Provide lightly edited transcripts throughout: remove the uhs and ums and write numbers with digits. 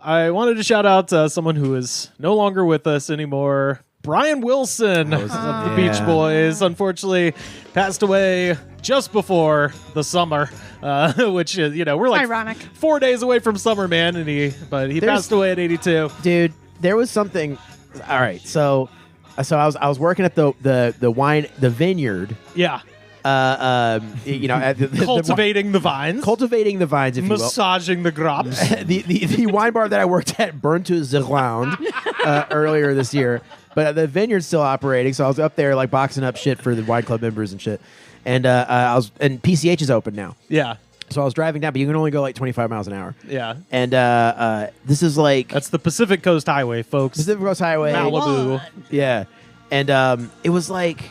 I wanted to shout out someone who is no longer with us anymore. Brian Wilson of the Beach Boys, unfortunately, passed away just before the summer, which is, we're like ironic. 4 days away from summer, man, and he passed away at 82. Dude, there was something. All right, so I was working at the vineyard. Yeah. At Cultivating the vines. Cultivating the vines, if Massaging the grapes. the wine bar that I worked at burned to the ground earlier this year. But the vineyard's still operating, so I was up there like boxing up shit for the wine club members and shit. And and PCH is open now. Yeah. So I was driving down, but you can only go like 25 miles an hour. Yeah. And this is like... That's the Pacific Coast Highway, folks. Pacific Coast Highway. Malibu. Yeah. And it was like...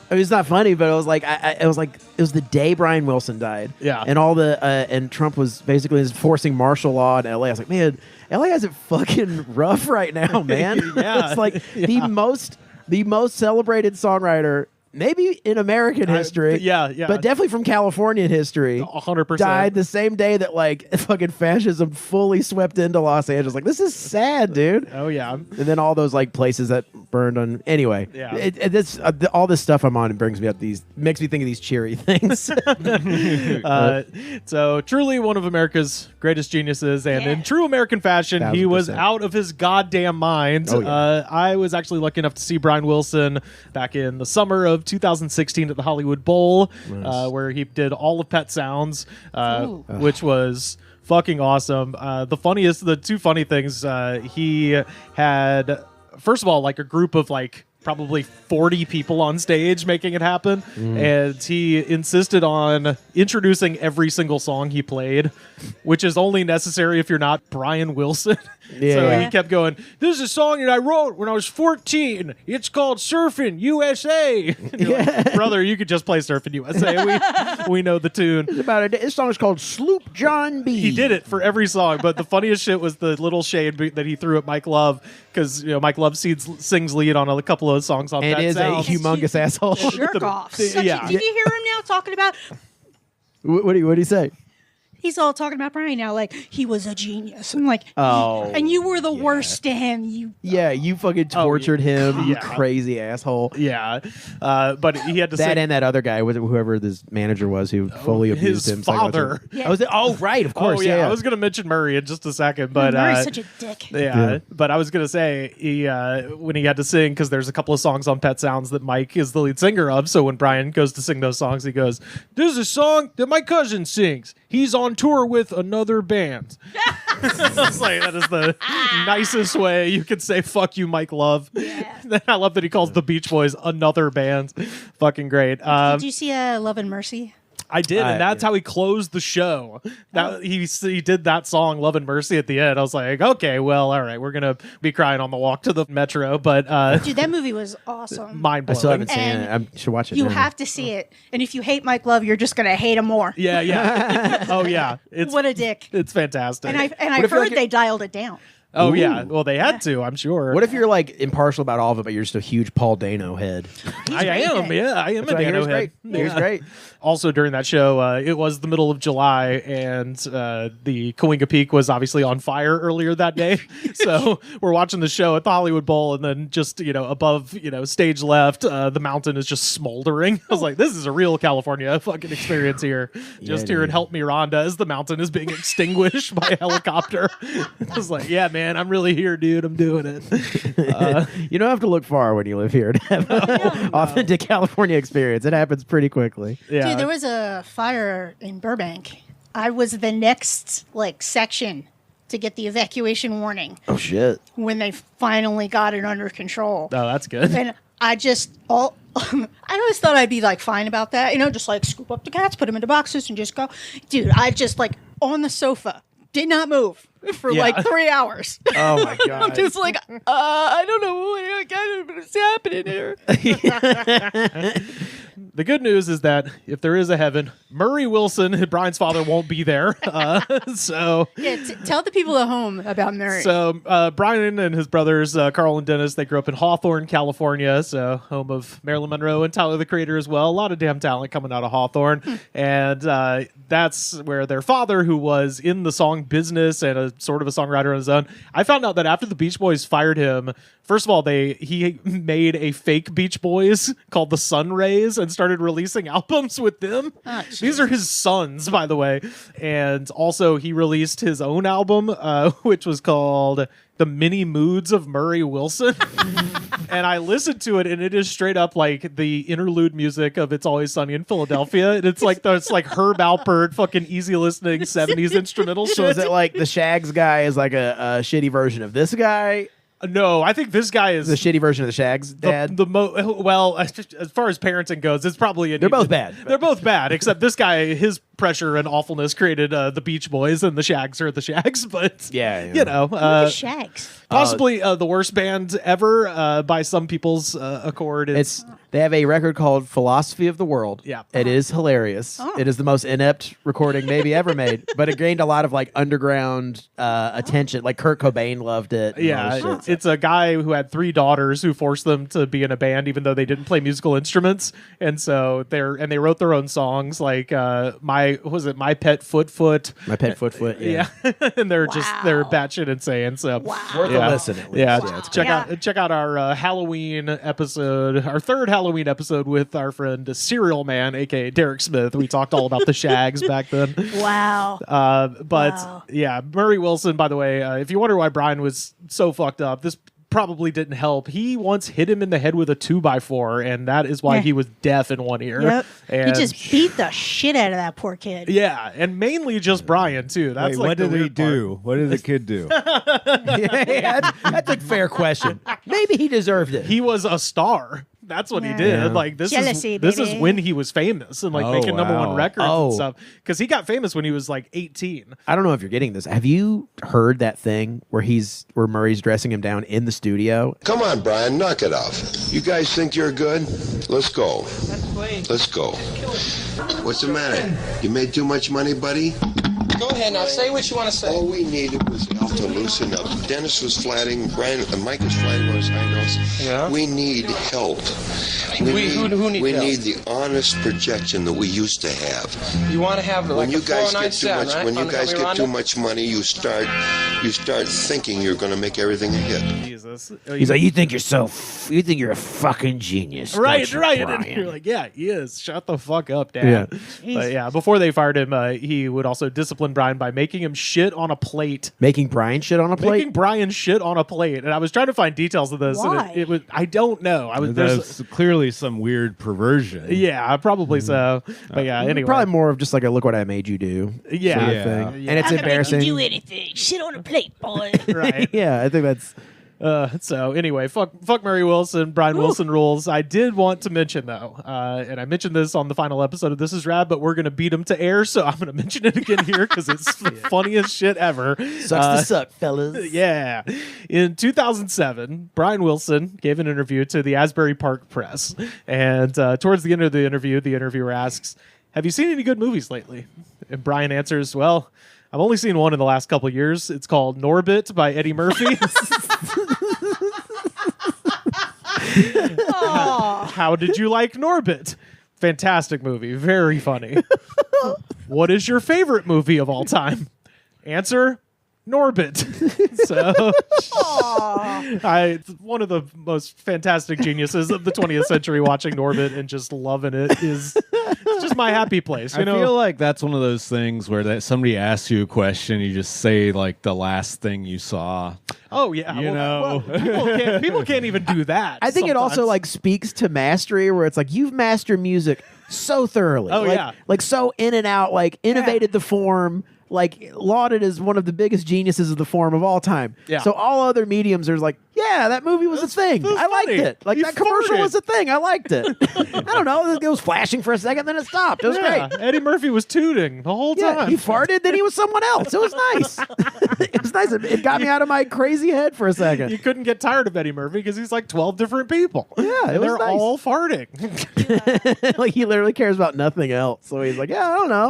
I mean, it's not funny, but it was like it was the day Brian Wilson died. Yeah. And and Trump was basically enforcing martial law in LA. I was like, man, LA has it fucking rough right now, man. Yeah. It's like the most celebrated songwriter maybe in American history. Yeah. But definitely from Californian history. 100%. Died the same day that like fucking fascism fully swept into Los Angeles. Like, this is sad, dude. Oh, yeah. And then all those like places that burned on. Anyway, yeah. All this stuff I'm on, it brings me up makes me think of these cheery things. So truly one of America's greatest geniuses, and in true American fashion, 1000%. he was out of his goddamn mind. Oh, yeah. I was actually lucky enough to see Brian Wilson back in the summer of 2016 at the Hollywood Bowl, where he did all of Pet Sounds, which was fucking awesome. The two funny things, he had, first of all, like a group of like probably 40 people on stage making it happen, and he insisted on introducing every single song he played, which is only necessary if you're not Brian Wilson. So he kept going, this is a song that I wrote when I was 14. It's called Surfin' U.S.A. Like, brother, you could just play Surfin' U.S.A. We know the tune. This song is called Sloop John B. He did it for every song, but the funniest shit was the little shade that he threw at Mike Love, because Mike Love sings lead on a couple of songs on and Pet is Sounds. a humongous asshole. Jerk off. Yeah. Did you hear him now talking about? What do you say? He's all talking about Brian now, like he was a genius. I'm like, oh, and you were the worst to him. You fucking tortured him, you crazy asshole. Yeah, but he had to that sing. and that other guy, whoever this manager was, who fully abused his him. father. Right, of course. I was going to mention Murray in just a second, but Murray's such a dick. Yeah, but I was going to say he when he had to sing, because there's a couple of songs on Pet Sounds that Mike is the lead singer of. So when Brian goes to sing those songs, he goes, "This is a song that my cousin sings. He's on tour with another band." It's like, that is the nicest way you could say "fuck you, Mike Love." Yeah. I love that he calls the Beach Boys another band. Fucking great. Did you see Love and Mercy? I did, and that's how he closed the show. He did that song "Love and Mercy" at the end. I was like, okay, well, all right, we're gonna be crying on the walk to the metro. But dude, that movie was awesome. Mind blowing. I still haven't seen it. I should watch it. You now. have to see it, and if you hate Mike Love, you're just gonna hate him more. Yeah. Oh yeah. What a dick. It's fantastic. And I heard they dialed it down. Oh, yeah. Well, they had to, I'm sure. What if you're like impartial about all of it, but you're just a huge Paul Dano head? I am. Yeah, I am a Dano head. He's great. Also, during that show, it was the middle of July, and the Cahuenga Peak was obviously on fire earlier that day. So we're watching the show at the Hollywood Bowl, and then just, above, stage left, the mountain is just smoldering. I was like, this is a real California fucking experience here. Just here in Help Me Rhonda as the mountain is being extinguished by a helicopter. I was like, yeah, man, I'm really here, dude. I'm doing it. You don't have to look far when you live here to have an authentic California experience. It happens pretty quickly. Yeah. Dude, there was a fire in Burbank. I was the next section to get the evacuation warning. Oh shit! When they finally got it under control. Oh, that's good. And I always thought I'd be fine about that, just scoop up the cats, put them into boxes, and just go. Dude, I just on the sofa did not move for 3 hours. Oh my god! I'm just I don't know what's happening here. The good news is that if there is a heaven, Murray Wilson, Brian's father, won't be there. So tell the people at home about Murray. So Brian and his brothers, Carl and Dennis, they grew up in Hawthorne, California, so home of Marilyn Monroe and Tyler the Creator as well. A lot of damn talent coming out of Hawthorne. And that's where their father, who was in the song business and a sort of a songwriter on his own, I found out that after the Beach Boys fired him, first of all, he made a fake Beach Boys called the Sun Rays and started releasing albums with them. Oh, these are his sons, by the way. And also he released his own album, which was called The Mini Moods of Murray Wilson. And I listened to it, and it is straight up like the interlude music of It's Always Sunny in Philadelphia. And it's like Herb Alpert, fucking easy listening 70s instrumental shit. So is it like the Shags guy is like a shitty version of this guy? No, I think this guy is the shitty version of the Shags dad. Well, as far as parenting goes, it's probably they're both bad. They're both bad, except this guy, his pressure and awfulness created the Beach Boys, and the Shags are the Shags. But you know, the Shags. Possibly the worst band ever by some people's accord. They have a record called Philosophy of the World. Yeah. It is hilarious. Oh. It is the most inept recording maybe ever made, but it gained a lot of like underground attention. Like Kurt Cobain loved it. Yeah, it's a guy who had 3 daughters who forced them to be in a band even though they didn't play musical instruments, and so they wrote their own songs like My Pet Foot. My Pet Foot. Yeah. And they're batshit insane. So Worth a listen at least. Yeah, check out our Halloween episode, our third Halloween episode with our friend Serial Man, aka Derek Smith. We talked all about the Shags back then. Wow. Yeah, Murray Wilson, by the way, if you wonder why Brian was so fucked up, this probably didn't help. He once hit him in the head with a 2x4, and that is why he was deaf in one ear. Yep. And he just beat the shit out of that poor kid. Yeah, and mainly just Brian too. That's what did he do? What did the kid do? That's a fair question. Maybe he deserved it. He was a star. That's what he did. Yeah. Like this Jealousy, is baby. when he was famous and like making number 1 records and stuff. Because he got famous when he was like 18. I don't know if you're getting this. Have you heard that thing where Murray's dressing him down in the studio? Come on, Brian, knock it off. You guys think you're good? Let's go. Let's go. What's the matter? You made too much money, buddy? Go ahead now, say what you want to say. All we needed was Al to loosen up. Dennis was flatting, Mike was flatting on his high notes. Yeah. We need help. Who needs help? We need the honest projection that we used to have. You want to have like When you a guys 409 get too sound, much, right? when you On the guys Heavy get too Rondo? much money, you start thinking you're going to make everything a hit. Jesus. He's like, you think you're a fucking genius. Right. Brian? And you're like, yeah, he is. Shut the fuck up, Dad. Yeah. But yeah, before they fired him, he would also discipline Brian by making him shit on a plate. Making Brian shit on a plate? Making Brian shit on a plate. And I was trying to find details of this. Why? And it was, I don't know. That's clearly some weird perversion. Yeah, probably so. But yeah, anyway. Probably more of just like a look what I made you do Yeah. sort of Yeah. thing. Yeah. And it's I'm gonna make embarrassing. you do anything. Shit on a plate, boy. Right. Yeah, I think that's... So anyway, fuck Murray Wilson. Brian Wilson rules. I did want to mention though, and I mentioned this on the final episode of This Is Rad, but we're gonna beat him to air, so I'm gonna mention it again here because it's the funniest shit ever. Sucks to suck, fellas. Yeah. In 2007, Brian Wilson gave an interview to the Asbury Park Press, and towards the end of the interviewer asks, "Have you seen any good movies lately?" And Brian answers, "Well, I've only seen one in the last couple of years. It's called Norbit by Eddie Murphy." How did you like Norbit? Fantastic movie. Very funny. What is your favorite movie of all time? Answer, Norbit. So, it's one of the most fantastic geniuses of the 20th century. Watching Norbit and just loving it is it's just my happy place. You know? feel like that's one of those things where somebody asks you a question, you just say like the last thing you saw. Oh yeah, You know. people can't even do that. I think it also sometimes. like speaks to mastery, where it's like you've mastered music so thoroughly. Oh, like, yeah. like so in and out, like innovated the form. like lauded as one of the biggest geniuses of the form of all time. Yeah. So all other mediums are like, yeah, that movie was a thing. was I liked funny. it. Like He that commercial farted. was a thing. I liked it. I don't know. It was flashing for a second, then it stopped. It was Yeah, great. Eddie Murphy was tooting the whole Yeah, time. he farted, then he was someone else. It was nice. It was nice. It got me out of my crazy head for a second. You couldn't get tired of Eddie Murphy because he's like 12 different people. Yeah, it And was they're nice. all farting. Like he literally cares about nothing else. So he's like, yeah, I don't know.